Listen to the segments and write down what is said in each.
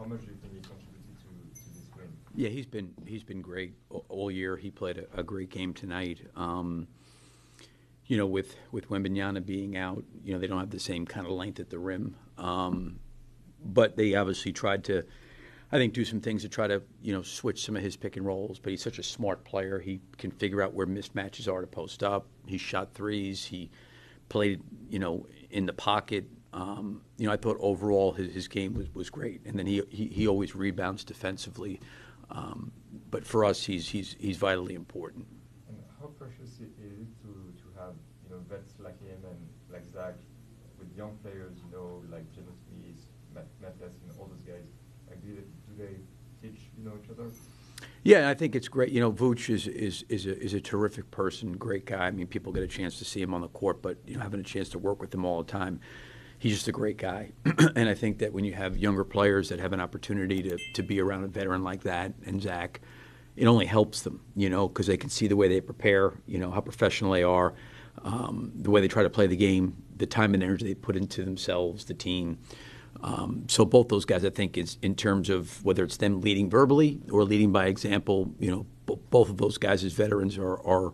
how much do you think he contributed to this win? Yeah, he's been great all year. He played a great game tonight. With Wembanyama being out, they don't have the same kind of length at the rim. But they obviously tried to, I think, do some things to try to, switch some of his pick and rolls. But he's such a smart player. He can figure out where mismatches are to post up. He shot threes. He played, in the pocket. I thought overall his game was great. And then he always rebounds defensively. But for us, he's vitally important. And how precious is it to have vets like him and like Zach with young players, like Jalen Smith, Matt Lesson, all those guys? Like, do they teach each other? Yeah, I think it's great. Vooch is a terrific person, great guy. I mean, people get a chance to see him on the court, but having a chance to work with him all the time, he's just a great guy. And I think that when you have younger players that have an opportunity to be around a veteran like that and Zach, it only helps them, because they can see the way they prepare, how professional they are, the way they try to play the game, the time and energy they put into themselves, the team. So both those guys, I think, is in terms of whether it's them leading verbally or leading by example, both of those guys as veterans are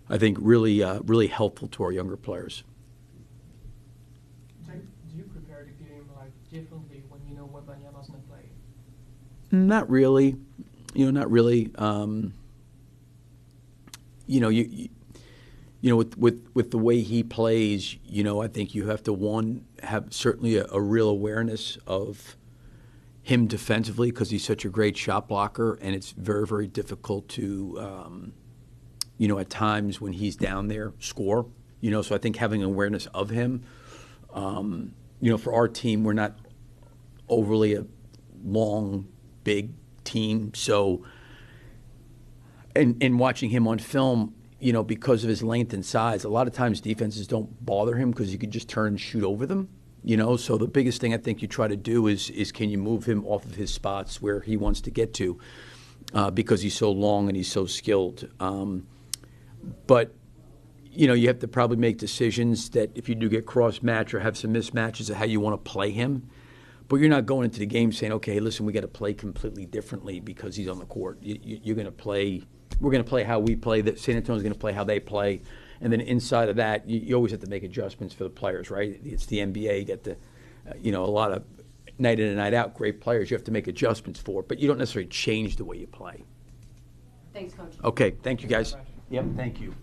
I think, really helpful to our younger players. Do you prepare the game differently when Wembanyama's not playing? Not really. Not really. With the way he plays, I think you have to have certainly a real awareness of him defensively because he's such a great shot blocker, and it's very, very difficult to, at times when he's down there, score. So I think having awareness of him, for our team, we're not overly a long, big team. So, and watching him on film, because of his length and size, a lot of times defenses don't bother him because you could just turn and shoot over them. So the biggest thing I think you try to do is can you move him off of his spots where he wants to get to, because he's so long and he's so skilled. But you have to probably make decisions that if you do get cross-match or have some mismatches of how you want to play him. But you're not going into the game saying, okay, listen, we got to play completely differently because he's on the court. You're going to play. We're going to play how we play. San Antonio's going to play how they play. And then inside of that, you always have to make adjustments for the players, right? It's the NBA. You get a lot of night in and night out great players you have to make adjustments for. But you don't necessarily change the way you play. Thanks, Coach. Okay, thank you, guys. Yep, thank you.